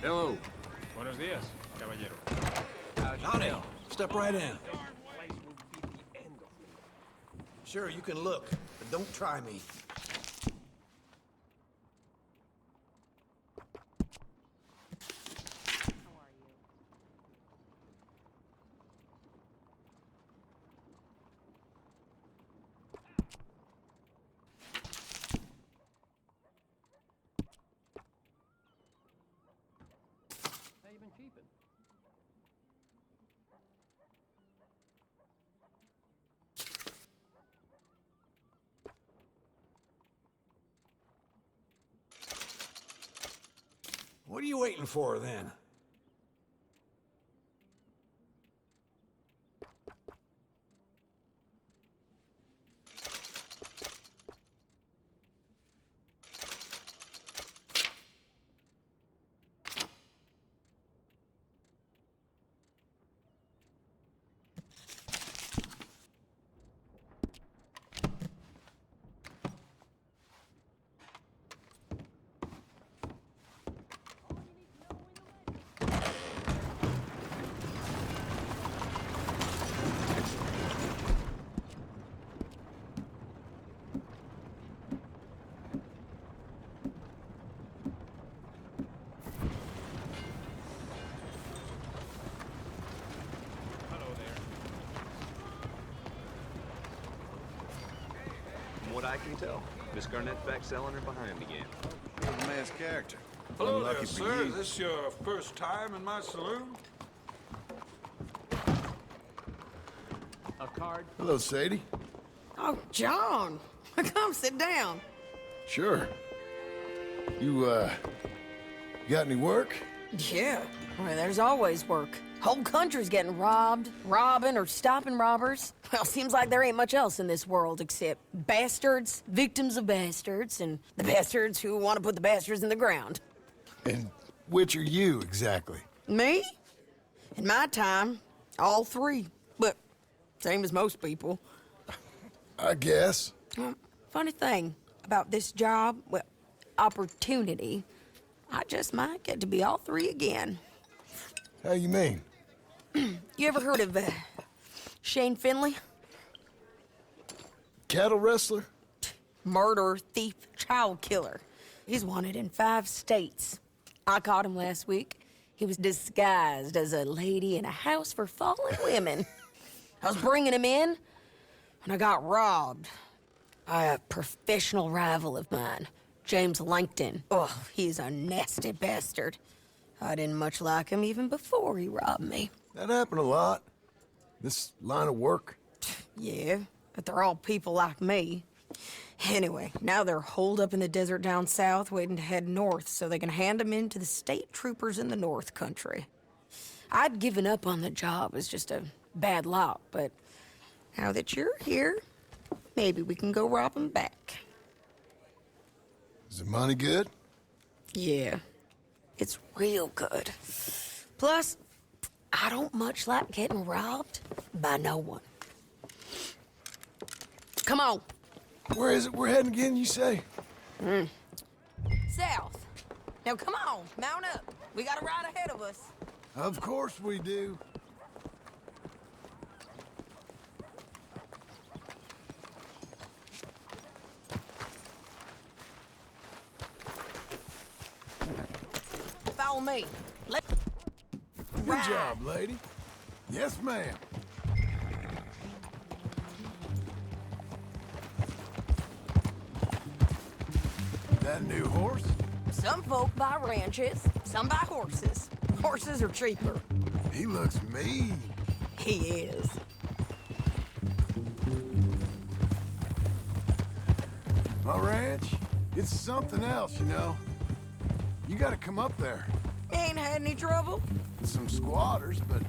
Hello. Buenos días, caballero. Howdy. Step right in. Sure, you can look, but don't try me. How you been keeping? What are you waiting for, then? Hello there. From what I can tell, Miss Garnett's back selling her behind again. You're the man's character. Hello Unlucky there, for sir. you. Is this your first time in my saloon? A card? Hello, Sadie. Oh, John. Come sit down. Sure. You got any work? Yeah. Well, there's always work. Whole country's getting robbed, robbing, or stopping robbers. Well, seems like there ain't much else in this world except bastards, victims of bastards, and the bastards who want to put the bastards in the ground. And which are you, exactly? Me? In my time, all three. But same as most people. I guess. Funny thing about this job, well, opportunity, I just might get to be all three again. How you mean? You ever heard of Shane Finley? Cattle wrestler? Murderer, thief, child killer. He's wanted in 5 states. I caught him last week. He was disguised as a lady in a house for fallen women. I was bringing him in, and I got robbed by a professional rival of mine, James Langton. Oh, he's a nasty bastard. I didn't much like him even before he robbed me. That happened a lot. This line of work. Yeah, but they're all people like me. Anyway, now they're holed up in the desert down south, waiting to head north so they can hand them in to the state troopers in the north country. I'd given up on the job as just a bad lot, but now that you're here, maybe we can go rob them back. Is the money good? Yeah, it's real good. Plus, I don't much like getting robbed by no one. Come on. Where is it we're heading again, you say? South. Now come on, mount up. We got a ride ahead of us. Of course we do. Follow me. Let's Good ride. job, lady. Yes, ma'am. That new horse? Some folk buy ranches, some buy horses. Horses are cheaper. He looks mean. He is. My ranch, it's something else, you know. You gotta come up there. Ain't had any trouble? Some squatters, but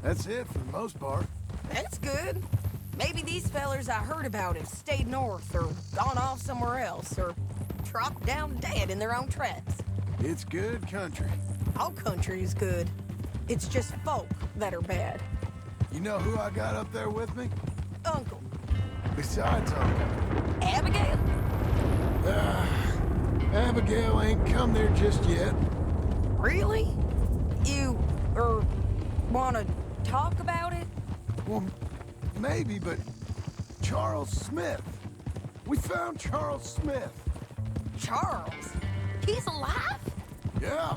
that's it for the most part. That's good. Maybe these fellers I heard about have stayed north or gone off somewhere else or dropped down dead in their own tracks. It's good country. All country is good. It's just folk that are bad. You know who I got up there with me? Uncle. Besides Uncle. Abigail? Abigail ain't come there just yet. Really? You, wanna talk about it? Well, maybe, but Charles Smith. We found Charles Smith. Charles? He's alive? Yeah.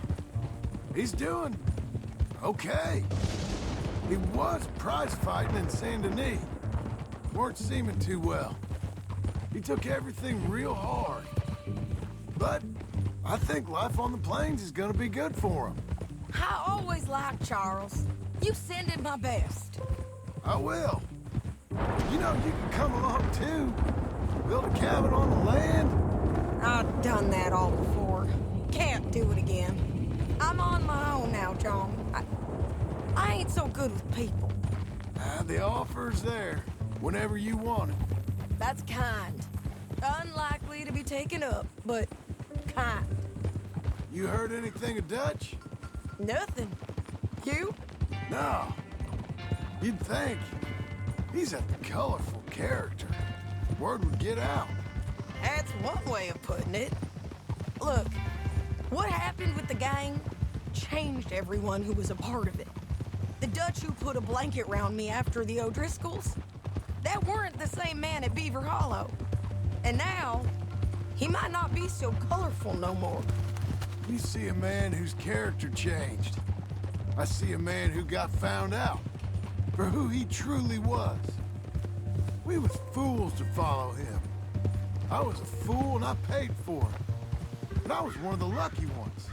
He's doing okay. He was prize fighting in Saint Denis. Weren't seeming too well. He took everything real hard. But I think life on the plains is gonna be good for him. I always liked Charles. You send him my best. I will. You know, you can come along too. Build a cabin on the land. I've done that all before. Can't do it again. I'm on my own now, John. I ain't so good with people. The offer's there whenever you want it. That's kind. Unlikely to be taken up, but kind. You heard anything of Dutch? Nothing. You? No. You'd think. He's a colorful character. Word would get out. That's one way of putting it. Look, what happened with the gang changed everyone who was a part of it. The Dutch who put a blanket round me after the O'Driscolls, that weren't the same man at Beaver Hollow. And now, he might not be so colorful no more. You see a man whose character changed. I see a man who got found out for who he truly was. We was fools to follow him. I was a fool and I paid for it. But I was one of the lucky ones.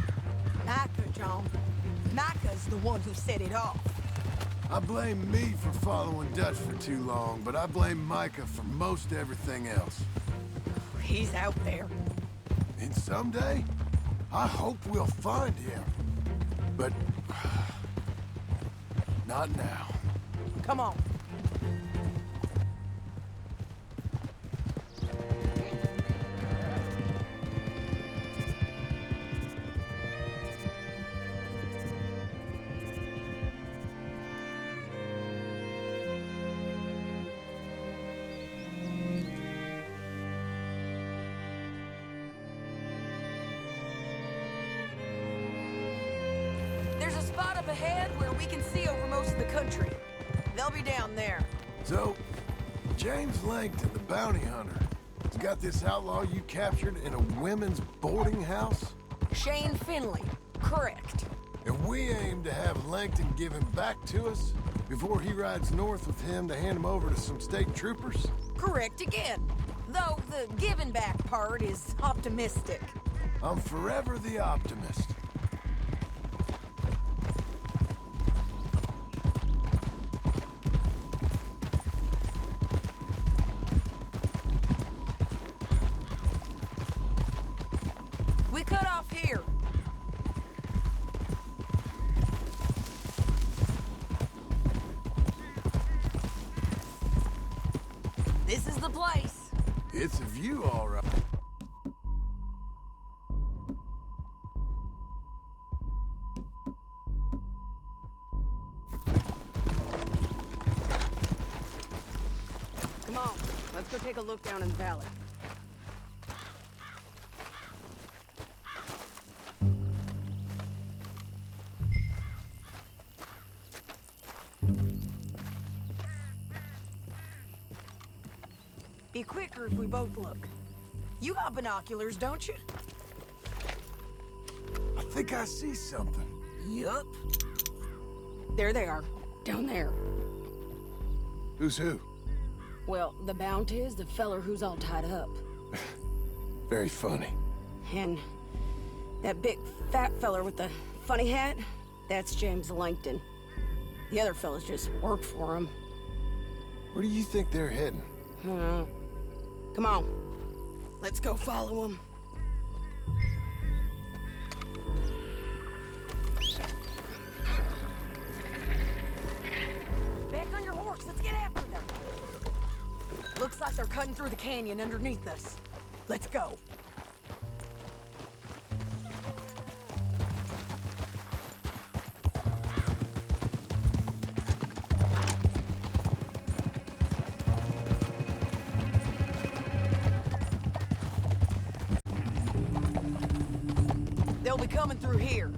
Micah, John. Micah's the one who set it off. I blame me for following Dutch for too long, but I blame Micah for most everything else. He's out there. And someday, I hope we'll find him. But not now. Come on. There's a spot up ahead where we can see over most of the country. They'll be down there. So, James Langton, the bounty hunter, has got this outlaw you captured in a women's boarding house? Shane Finley. Correct. And we aim to have Langton give him back to us before he rides north with him to hand him over to some state troopers? Correct again. Though the giving back part is optimistic. I'm forever the optimist. We cut off here. This is the place. It's a view, all right. Come on, let's go take a look down in the valley. Be quicker if we both look. You got binoculars, don't you? I think I see something. Yup. There they are, down there. Who's who? Well, the bounty is the feller who's all tied up. Very funny. And that big fat feller with the funny hat, that's James Langton. The other fellas just work for him. Where do you think they're heading? Come on, let's go follow him. Back on your horse, let's get after them. Looks like they're cutting through the canyon underneath us. Let's go. They'll be coming through here.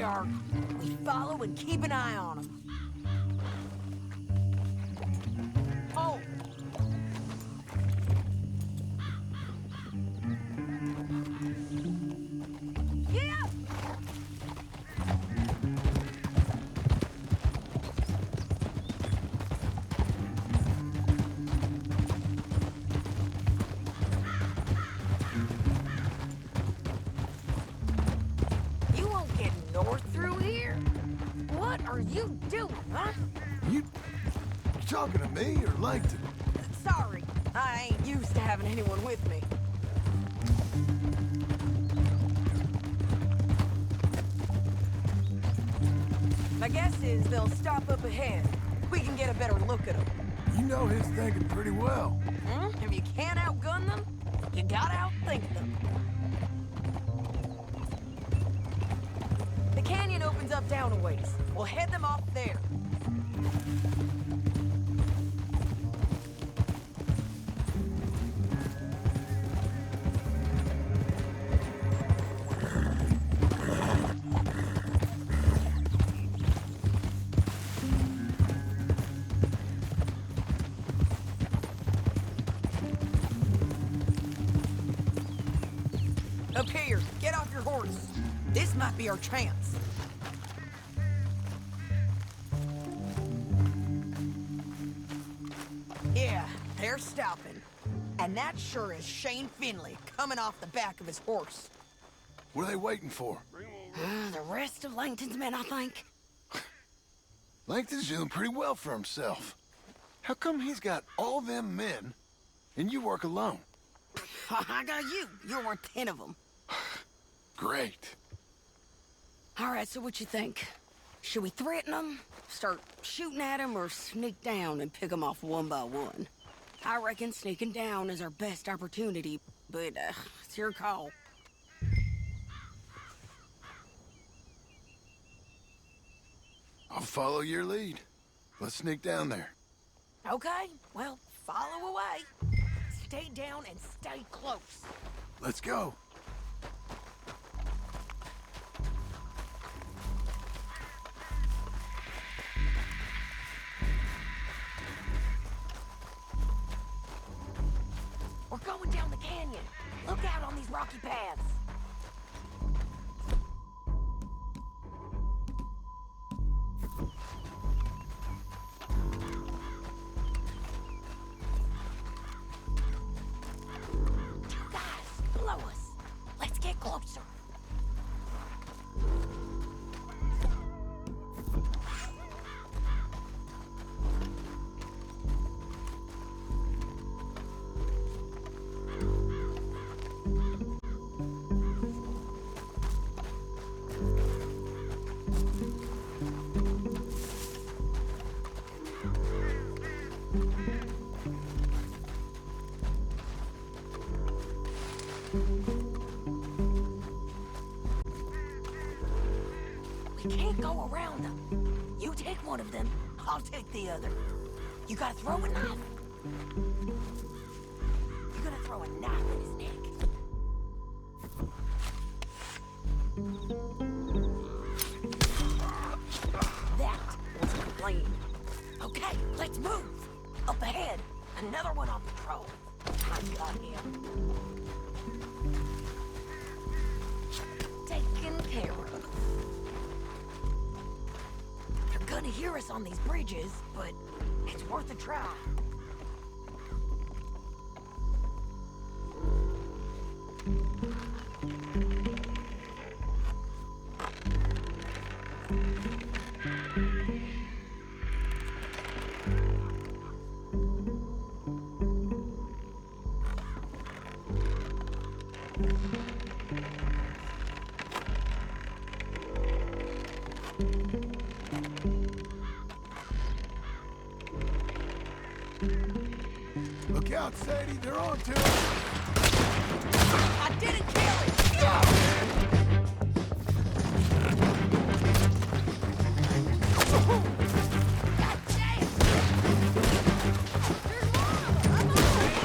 are. We follow and keep an eye on them. Oh! Yeah! You won't get north through here? What are you doing, huh? You talking to me or Langton? Sorry, I ain't used to having anyone with me. My guess is they'll stop up ahead. We can get a better look at them. You know his thinking pretty well. If you can't outgun them, you gotta outthink them. The canyon opens up down a ways. We'll head them off there. Up here, get off your horse. This might be our chance. Yeah, they're stopping. And that sure is Shane Finley coming off the back of his horse. What are they waiting for? The rest of Langton's men, I think. Langton's doing pretty well for himself. How come he's got all them men and you work alone? I got you. You're worth 10 of them. Great. All right, so what you think? Should we threaten them, start shooting at them, or sneak down and pick them off one by one? I reckon sneaking down is our best opportunity, but it's your call. I'll follow your lead. Let's sneak down there. Okay, well, follow away. Stay down and stay close. Let's go. We're going down the canyon. Look out on these rocky paths. Two guys below us. Let's get closer. We can't go around them. You take one of them, I'll take the other. You gotta throw a knife. You're gonna throw a knife in his neck. That was clean. Okay, let's move. Up ahead, another one on patrol. I got him. Taken care of. They're gonna hear us on these bridges, but it's worth a try. Look out, Sadie. They're on to us. I didn't kill him! God damn! There's more of them! I'm on the way!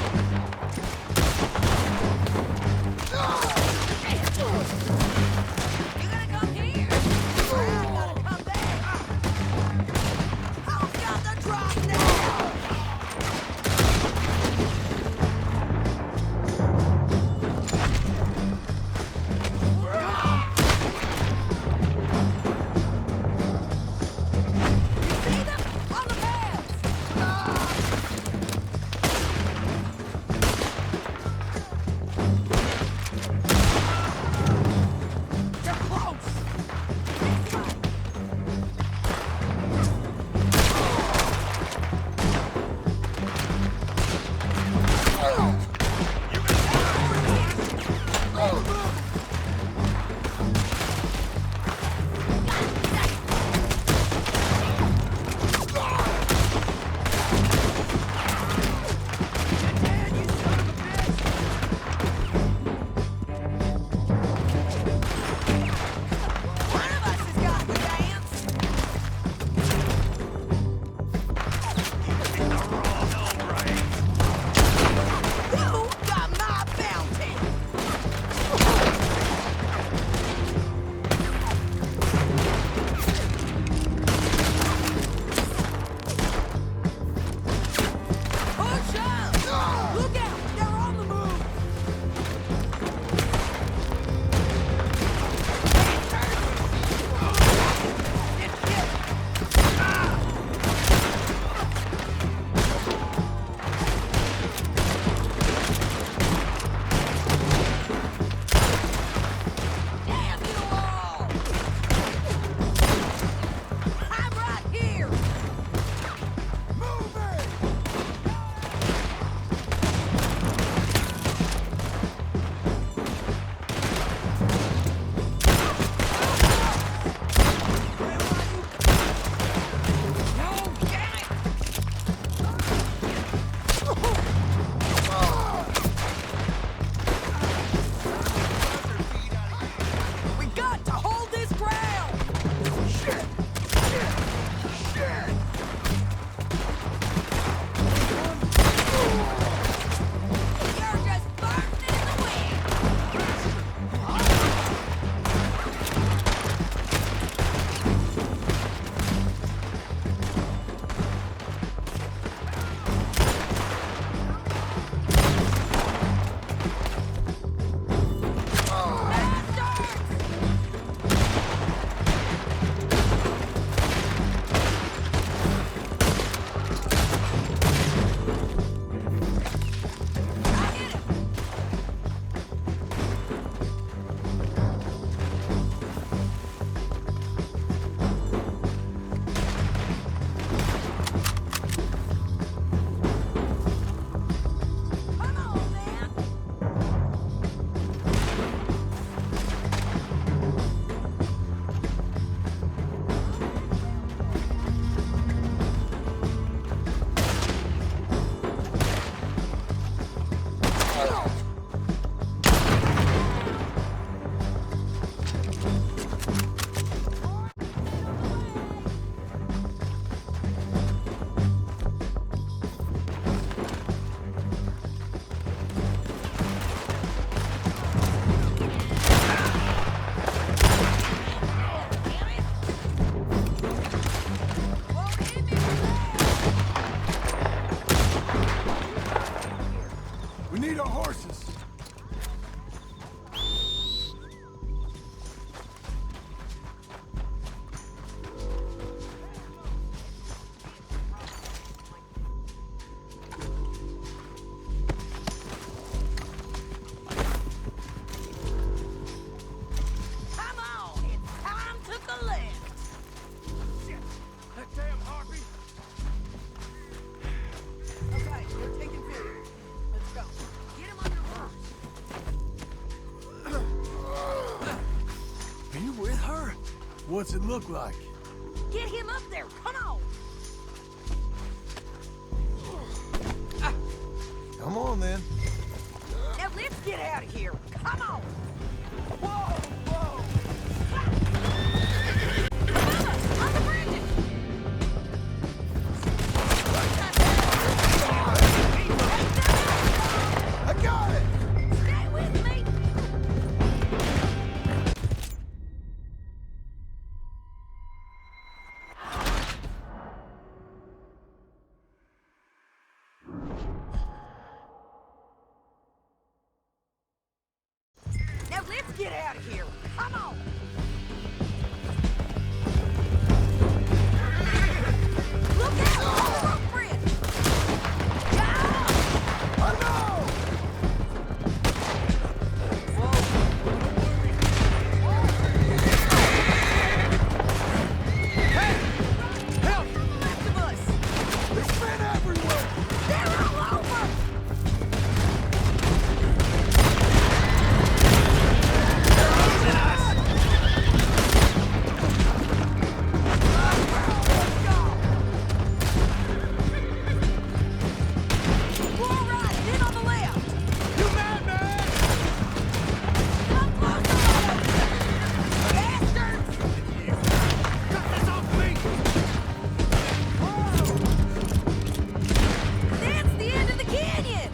You gonna come here? We need our horses. Come on, it's time to collect. That damn harpy. Okay, we're taking food. Let's go. Get him on your horse. Are you with her? What's it look like? Get him up there. Come on. Come on, then. Now let's get out of here. Come on. Whoa! Whoa! Fellas, on the bridges. I got it! Stay with me. Now let's get out of here. Come on. Look out on the rope bridge. Yeah. I know! Help! Left of us. It's been everywhere! They're all over. We're all right. In on the left. You mad, man? Come closer. Bastards! Cut this off me! That's the end of the canyon.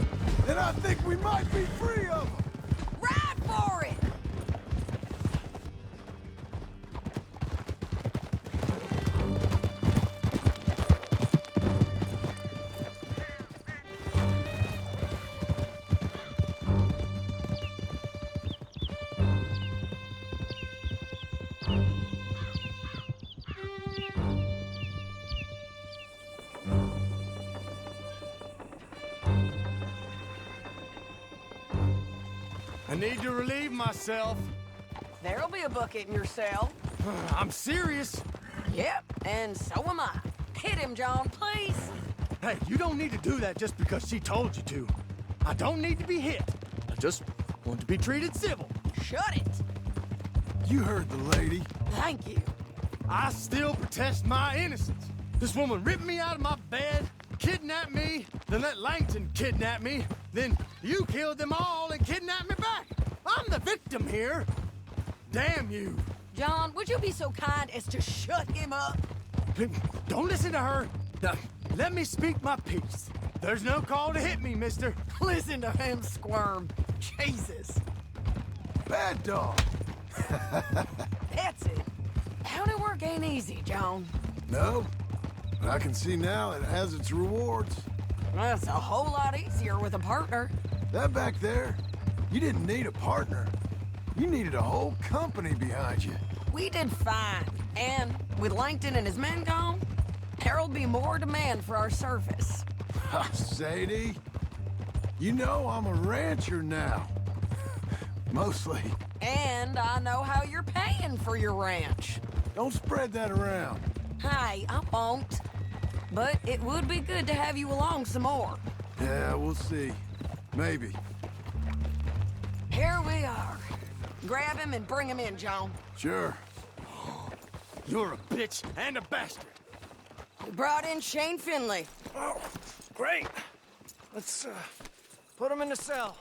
And I think we might be free of them. Ride for it. I need to relieve myself. There'll be a bucket in your cell. I'm serious. Yep, and so am I. Hit him, John, please. Hey, you don't need to do that just because she told you to. I don't need to be hit. I just want to be treated civil. Shut it. You heard the lady. Thank you. I still protest my innocence. This woman ripped me out of my bed, kidnapped me, then let Langton kidnap me, then you killed them all and kidnapped me back. I'm the victim here. Damn you. John, would you be so kind as to shut him up? Don't listen to her. Now, let me speak my piece. There's no call to hit me, mister. Listen to him squirm. Jesus. Bad dog. That's it. County work ain't easy, John. No, but I can see now it has its rewards. That's a whole lot easier with a partner. That back there, you didn't need a partner. You needed a whole company behind you. We did fine. And with Langton and his men gone, there'll be more demand for our service. Sadie, you know I'm a rancher now. Mostly. And I know how you're paying for your ranch. Don't spread that around. Hey, I won't. But it would be good to have you along some more. Yeah, we'll see. Maybe. Here we are. Grab him and bring him in, John. Sure. You're a bitch and a bastard. We brought in Shane Finley. Oh, great. Let's, put him in the cell.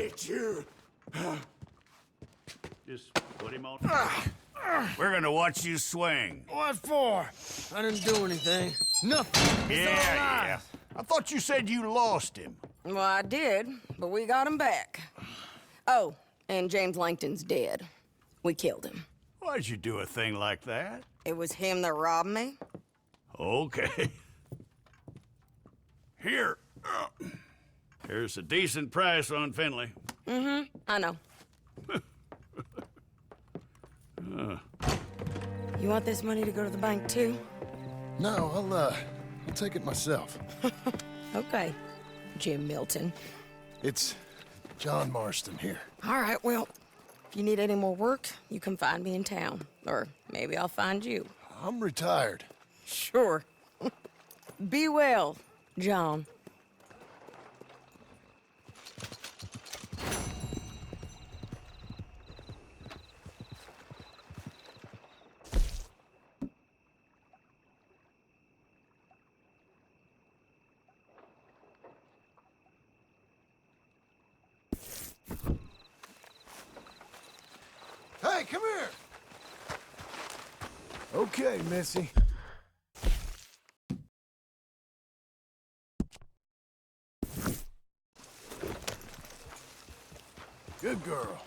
hate you. Just put him on. We're gonna watch you swing. What for? I didn't do anything. Nothing. Yeah. I thought you said you lost him. Well, I did, but we got him back. Oh, and James Langton's dead. We killed him. Why'd you do a thing like that? It was him that robbed me. Okay. Here. Here's a decent price on Finley. I know. You want this money to go to the bank, too? No, I'll take it myself. Okay, Jim Milton. It's John Marston here. All right, well, if you need any more work, you can find me in town. Or maybe I'll find you. I'm retired. Sure. Be well, John. Hey, come here! Okay, Missy. Good girl.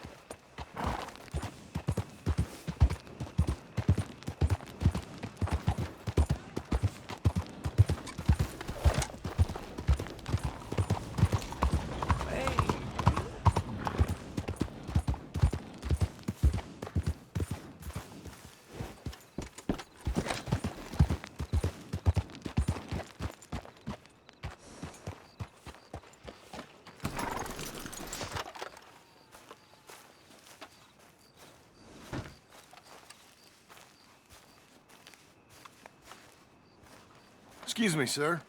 Excuse me, sir.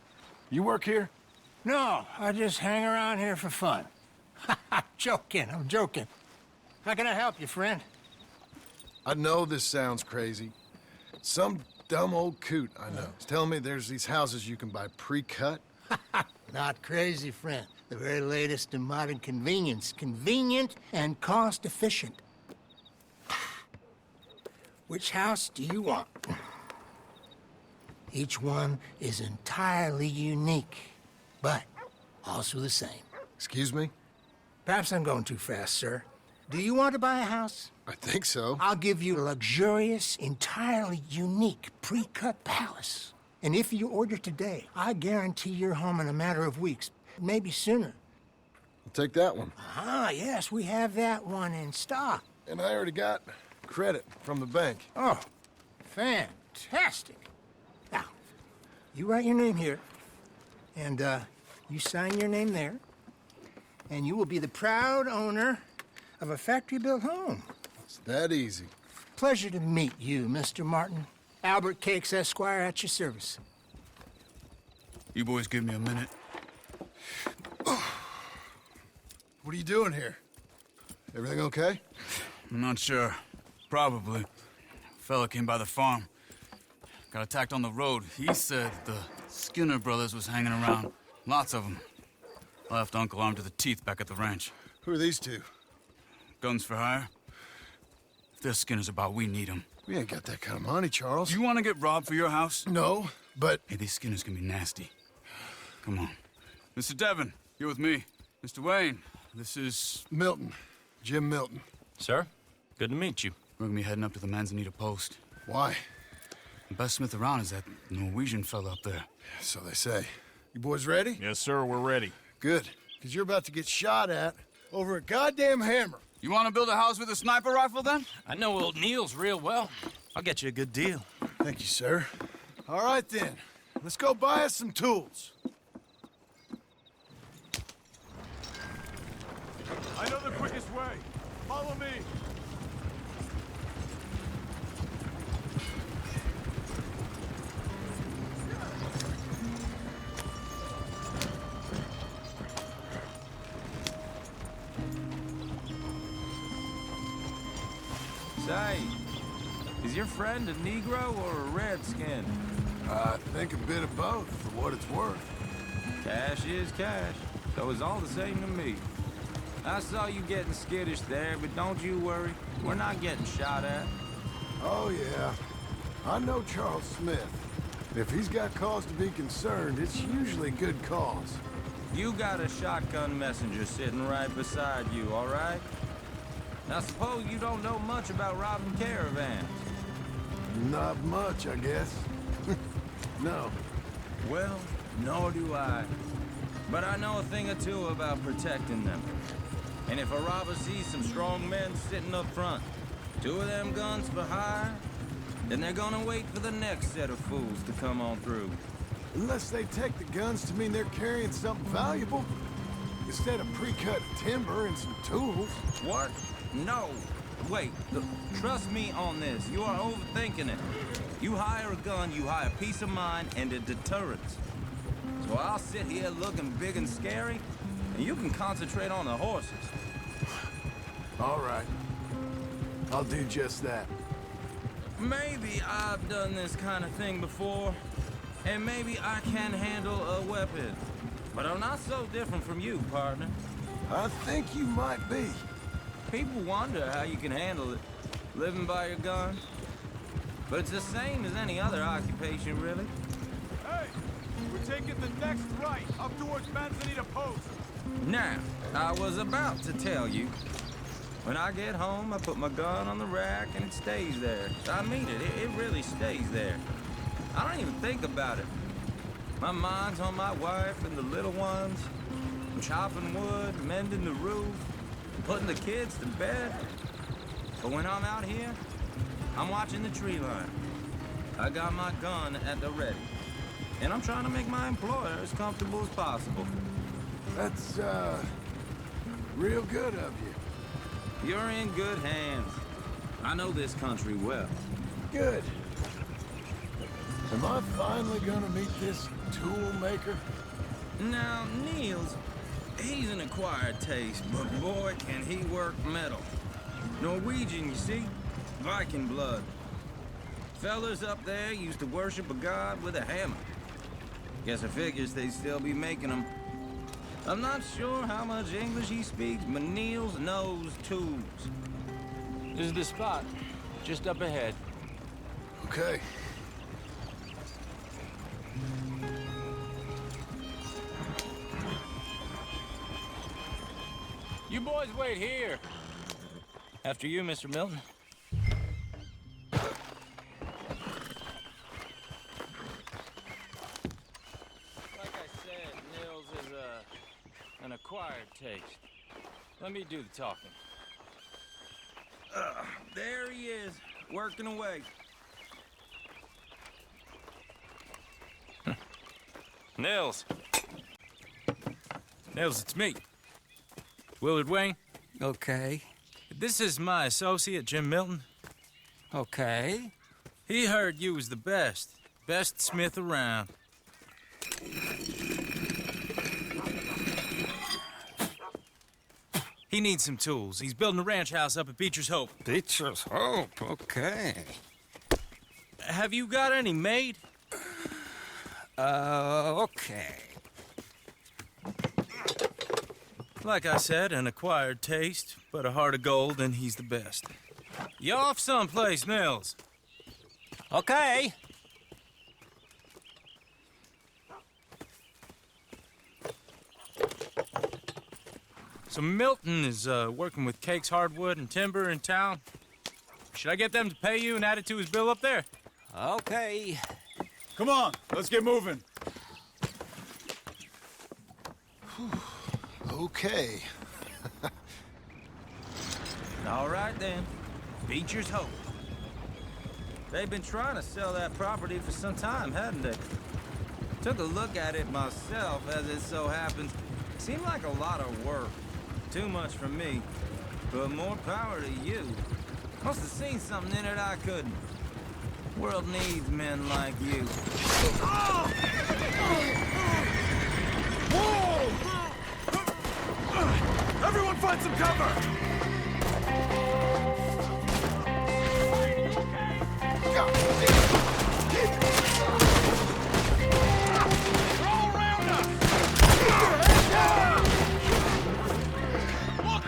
You work here? No, I just hang around here for fun. I'm joking. How can I help you, friend? I know this sounds crazy. Some dumb old coot I know is telling me there's these houses you can buy pre-cut. Not crazy, friend. The very latest in modern convenience. Convenient and cost-efficient. Which house do you want? Each one is entirely unique, but also the same. Excuse me? Perhaps I'm going too fast, sir. Do you want to buy a house? I think so. I'll give you a luxurious, entirely unique pre-cut palace. And if you order today, I guarantee you're home in a matter of weeks, maybe sooner. I'll take that one. Ah, yes, we have that one in stock. And I already got credit from the bank. Oh, fantastic. Now, you write your name here, and you sign your name there, and you will be the proud owner of a factory-built home. It's that easy. Pleasure to meet you, Mr. Martin. Albert Cakes, Esquire, at your service. You boys give me a minute. What are you doing here? Everything okay? I'm not sure. Probably. Fella came by the farm. Got attacked on the road. He said the Skinner brothers was hanging around. Lots of them. Left Uncle armed to the teeth back at the ranch. Who are these two? Guns for hire. If they're Skinner's about, we need them. We ain't got that kind of money, Charles. Do you want to get robbed for your house? No, but... Hey, these Skinners can be nasty. Come on. Mr. Devon, you're with me. Mr. Wayne, this is... Milton. Jim Milton. Sir, good to meet you. We're gonna be heading up to the Manzanita Post. Why? The best smith around is that Norwegian fella up there. So they say. You boys ready? Yes, sir, we're ready. Good. Because you're about to get shot at over a goddamn hammer. You want to build a house with a sniper rifle, then? I know old Neil's real well. I'll get you a good deal. Thank you, sir. All right, then. Let's go buy us some tools. I know the quickest way. Follow me. Say, is your friend a Negro or a Redskin? I think a bit of both, for what it's worth. Cash is cash, so it's all the same to me. I saw you getting skittish there, but don't you worry. We're not getting shot at. Oh, yeah. I know Charles Smith. If he's got cause to be concerned, it's usually good cause. You got a shotgun messenger sitting right beside you, all right? Now, suppose you don't know much about robbing caravans. Not much, I guess. No. Well, nor do I. But I know a thing or two about protecting them. And if a robber sees some strong men sitting up front, 2 of them guns for hire, then they're gonna wait for the next set of fools to come on through. Unless they take the guns to mean they're carrying something valuable. Instead of pre-cut timber and some tools. What? No. Wait, look, trust me on this. You are overthinking it. You hire a gun, you hire peace of mind and a deterrence. So I'll sit here looking big and scary, and you can concentrate on the horses. All right. I'll do just that. Maybe I've done this kind of thing before, and maybe I can handle a weapon. But I'm not so different from you, partner. I think you might be. People wonder how you can handle it, living by your gun. But it's the same as any other occupation, really. Hey, we're taking the next right, up towards Manzanita Post. Now, I was about to tell you. When I get home, I put my gun on the rack and it stays there. I mean it, it really stays there. I don't even think about it. My mind's on my wife and the little ones. I'm chopping wood, mending the roof, putting the kids to bed. But when I'm out here, I'm watching the tree line. I got my gun at the ready. And I'm trying to make my employer as comfortable as possible. That's, real good of you. You're in good hands. I know this country well. Good. Am I finally gonna meet this toolmaker? Now, Niels, he's an acquired taste, but boy, can he work metal. Norwegian, you see? Viking blood. Fellas up there used to worship a god with a hammer. Guess I figures they'd still be making them. I'm not sure how much English he speaks, but Niels knows tools. This is the spot, just up ahead. Okay. You boys wait here. After you, Mr. Milton. Like I said, Nils is an acquired taste. Let me do the talking. There he is, working away. Nils. Nils, it's me. Willard Wayne. Okay. This is my associate, Jim Milton. Okay. He heard you was the best smith around. He needs some tools. He's building a ranch house up at Beecher's Hope. Beecher's Hope, okay. Have you got any made? Okay. Like I said, an acquired taste, but a heart of gold, and he's the best. You off someplace, Nils? Okay. So Milton is working with Cake's Hardwood and Timber in town. Should I get them to pay you and add it to his bill up there? Okay. Come on, let's get moving. Okay. All right then, Beecher's Hope. They've been trying to sell that property for some time, hadn't they? Took a look at it myself, as it so happens. Seemed like a lot of work. Too much for me, but more power to you. Must have seen something in it I couldn't. World needs men like you. Whoa! Everyone find some cover! They're all around us! Look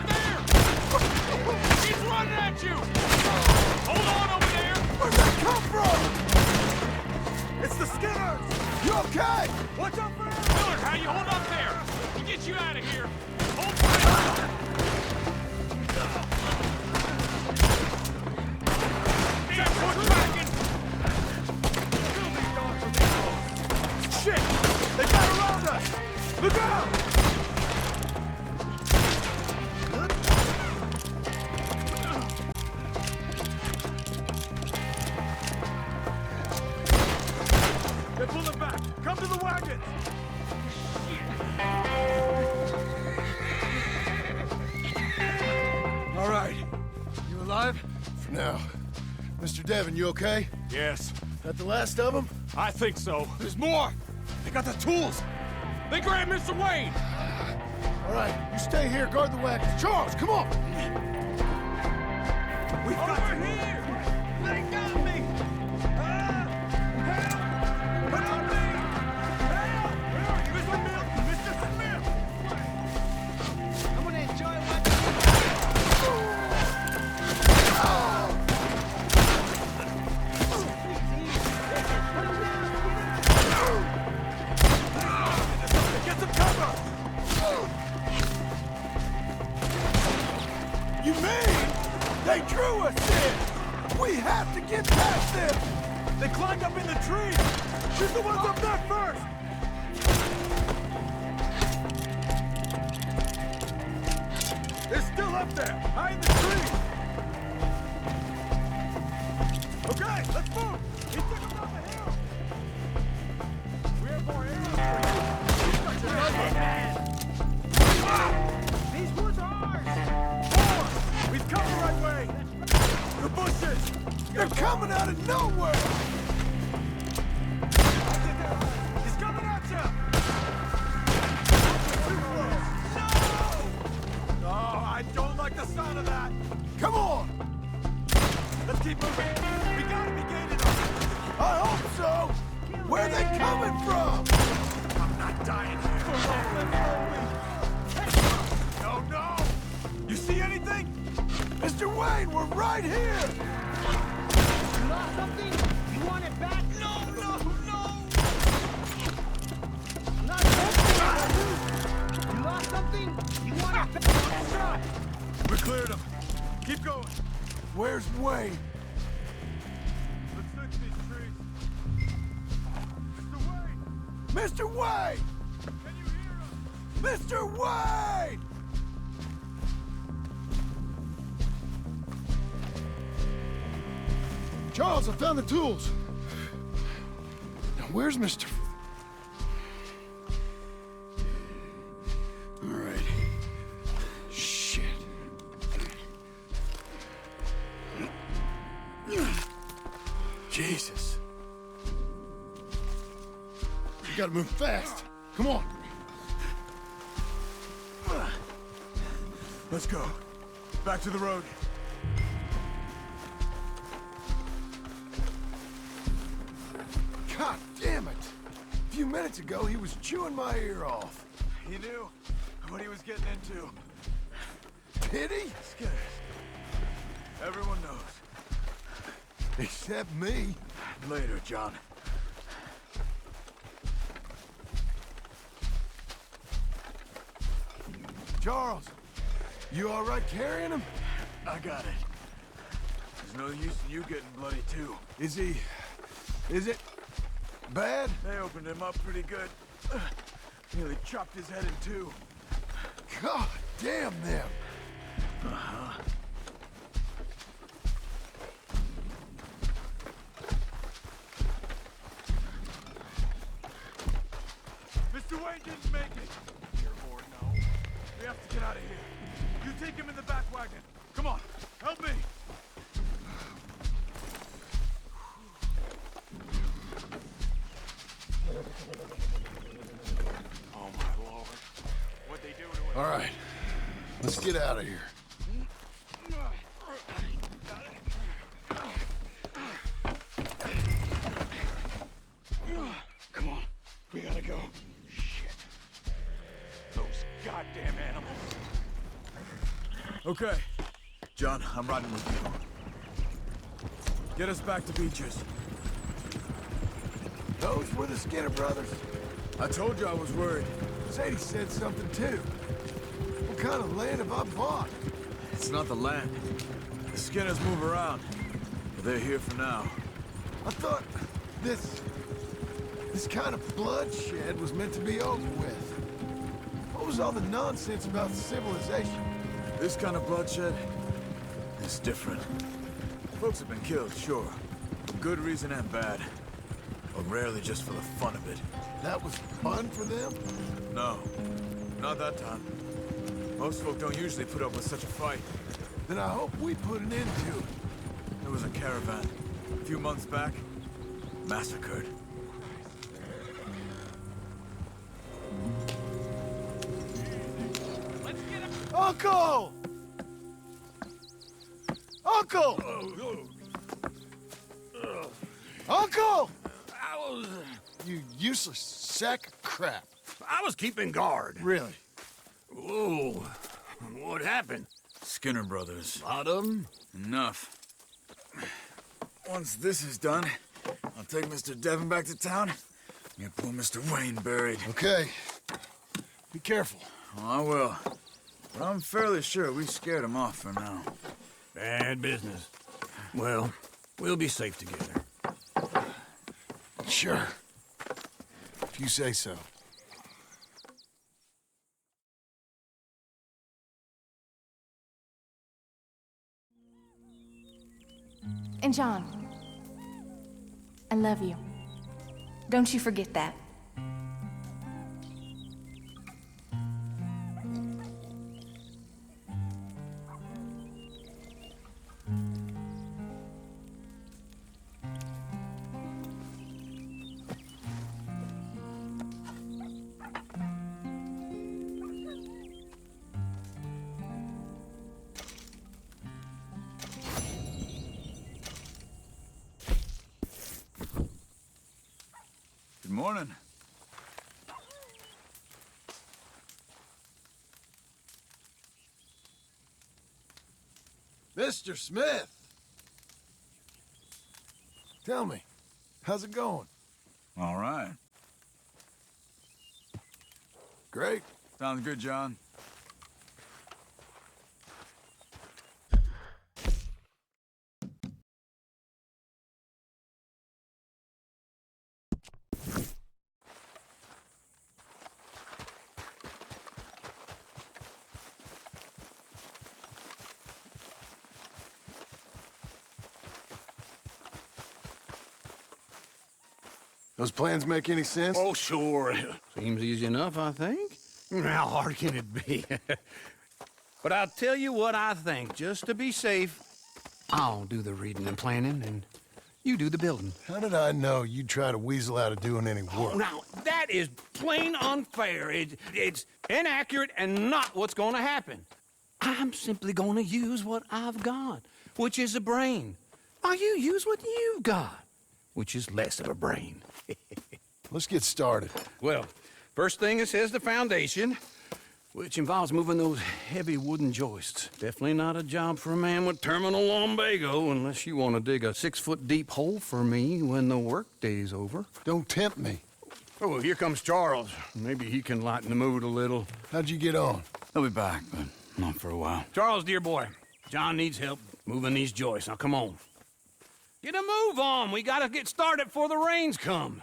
Mr. Devon, you okay? Yes, That the last of them? I think so. There's more! They got the tools! They grabbed Mr. Wayne! All right, you stay here, guard the wagon. Charles, come on! We've got Over here! They got me! Help! Help me! Help! Mr. Milton! Mr. Smith! I'm gonna enjoy what... Get some cover! You mean they drew us in? We have to get past them! They climbed up in the tree! Shoot the ones up there first! They're still up there, high in the tree! Okay, let's move! He took them down the hill! We have more arrows for you! These woods are ours! Forward! We've come the right way! The bushes! They're coming out of nowhere! He's coming at you! No! Oh, I don't like the sound of that! Come on! Let's keep moving! We gotta be gated up! I hope so! Where are they coming from? I'm not dying here! No, no! You see anything? Mr. Wayne, we're right here! You lost something? You want it back? No, no, no! Not something! You lost something? You want it back? Shot! We cleared him. Keep going. Where's Wayne? Let's search these trees. Mr. Wayne! Mr. Wayne! Can you hear us? Mr. Wayne! Charles, I found the tools. Now, where's Mr. All right. Shit. Jesus. You gotta move fast. Come on. Let's go. Back to the road. God damn it! A few minutes ago, he was chewing my ear off. He knew what he was getting into. Did he? Scared. Everyone knows. Except me. Later, John. Charles, you all right carrying him? I got it. There's no use in you getting bloody too. Is it bad? They opened him up pretty good. Nearly chopped his head in two. God damn them. Uh-huh. Mr. Wayne didn't make it. Dear Lord, no. We have to get out of here. You take him in the back wagon. Come on, help me. Oh my Lord. What'd they do to him? All right, let's get out of here. Come on, we gotta go. Shit. Those goddamn animals. Okay. John, I'm riding with you. Get us back to Beecher's. Those were the Skinner brothers. I told you I was worried. Sadie said something too. What kind of land have I bought? It's not the land. The Skinners move around. But they're here for now. I thought this kind of bloodshed was meant to be over with. What was all the nonsense about civilization? This kind of bloodshed is different. Folks have been killed, sure. For good reason and bad. But rarely just for the fun of it. That was fun for them? No. Not that time. Most folk don't usually put up with such a fight. Then I hope we put an end to it. There was a caravan. A few months back, massacred. Uncle! Uncle! Uncle! You useless sack of crap. I was keeping guard. Really? Whoa. What happened? Skinner brothers. A lot of them? Enough. Once this is done, I'll take Mr. Devon back to town and get poor Mr. Wayne buried. Okay. Be careful. Oh, I will. But I'm fairly sure we scared him off for now. Bad business. Well, we'll be safe together. Sure. If you say so. And John, I love you. Don't you forget that. Good morning. Mr. Smith! Tell me, how's it going? All right. Great. Sounds good, John. Those plans make any sense? Oh, sure. Seems easy enough, I think. How hard can it be? But I'll tell you what I think. Just to be safe, I'll do the reading and planning, and you do the building. How did I know you'd try to weasel out of doing any work? Oh, now, that is plain unfair. It's inaccurate and not what's going to happen. I'm simply going to use what I've got, which is a brain. While you use what you've got, which is less of a brain. Let's get started. Well, first thing it says the foundation, which involves moving those heavy wooden joists. Definitely not a job for a man with terminal lumbago unless you want to dig a 6-foot deep hole for me when the workday's over. Don't tempt me. Oh, here comes Charles. Maybe he can lighten the mood a little. How'd you get on? He'll be back, but not for a while. Charles, dear boy, John needs help moving these joists. Now, come on. Get a move on. We gotta get started before the rains come.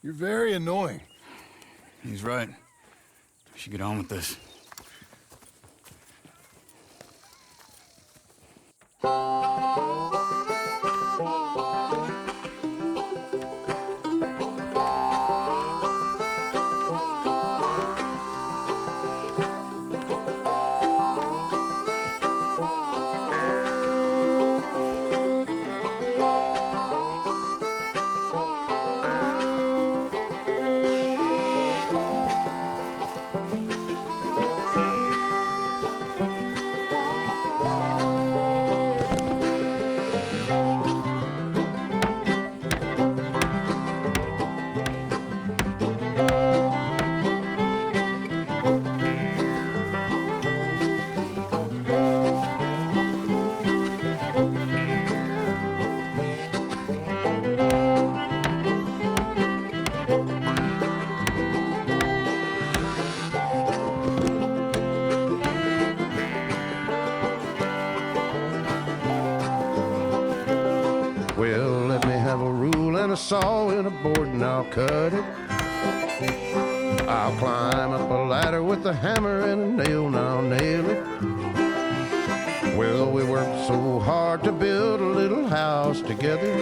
You're very annoying. He's right. We should get on with this. Well, let me have a rule and a saw and a board and I'll cut it. I'll climb up a ladder with a hammer and a nail and I'll nail it. Well, we worked so hard to build a little house together.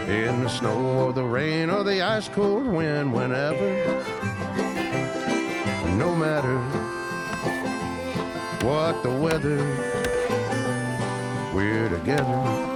In the snow or the rain or the ice cold wind, whenever. No matter what the weather. we're together.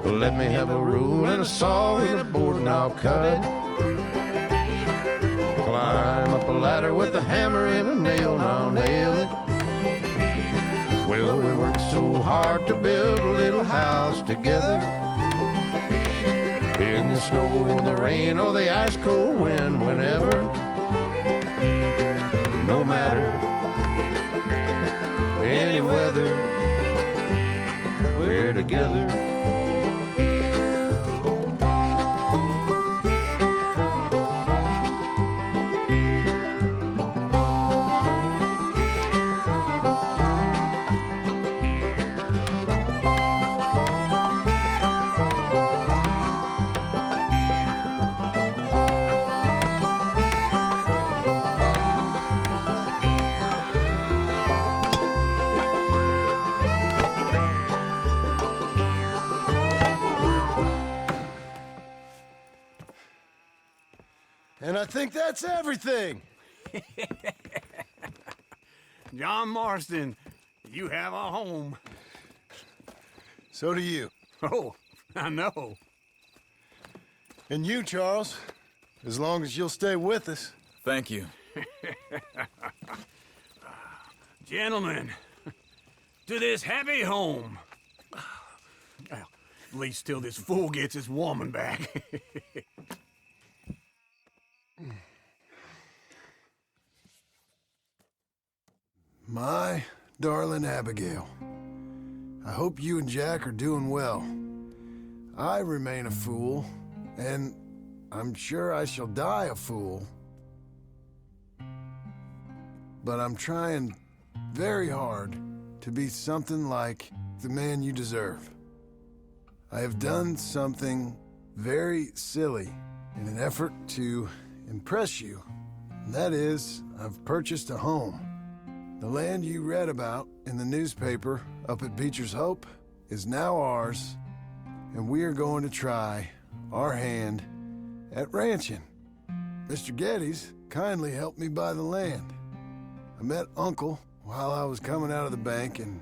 Let me have a rule and a saw and a board and I'll cut it. Climb up a ladder with a hammer and a nail and I'll nail it. Well, we worked so hard to build a little house together. In the snow or the rain or the ice cold wind, whenever. No matter any weather, we're together. And I think that's everything. John Marston, you have a home. So do you. Oh, I know. And you, Charles, as long as you'll stay with us. Thank you. Gentlemen, to this happy home. Well, at least till this fool gets his woman back. My darling Abigail, I hope you and Jack are doing well. I remain a fool, and I'm sure I shall die a fool. But I'm trying very hard to be something like the man you deserve. I have done something very silly in an effort to impress you, and that is, I've purchased a home. The land you read about in the newspaper up at Beecher's Hope is now ours, and we are going to try our hand at ranching. Mr. Geddes kindly helped me buy the land. I met Uncle while I was coming out of the bank, and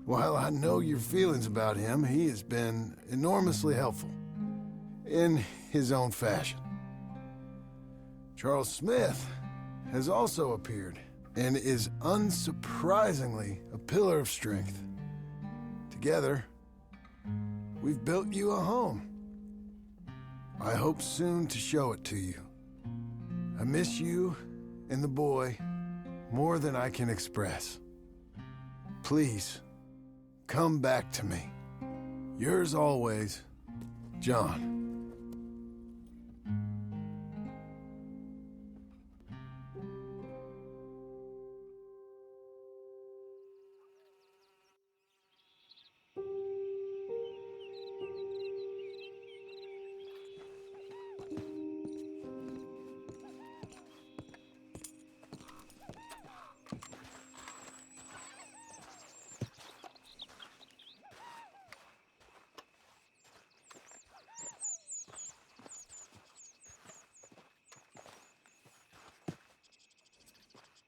while I know your feelings about him, he has been enormously helpful in his own fashion. Charles Smith has also appeared and is unsurprisingly a pillar of strength. Together, we've built you a home. I hope soon to show it to you. I miss you and the boy more than I can express. Please, come back to me. Yours always, John.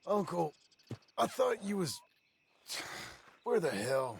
Uncle, I thought you was... Where the hell?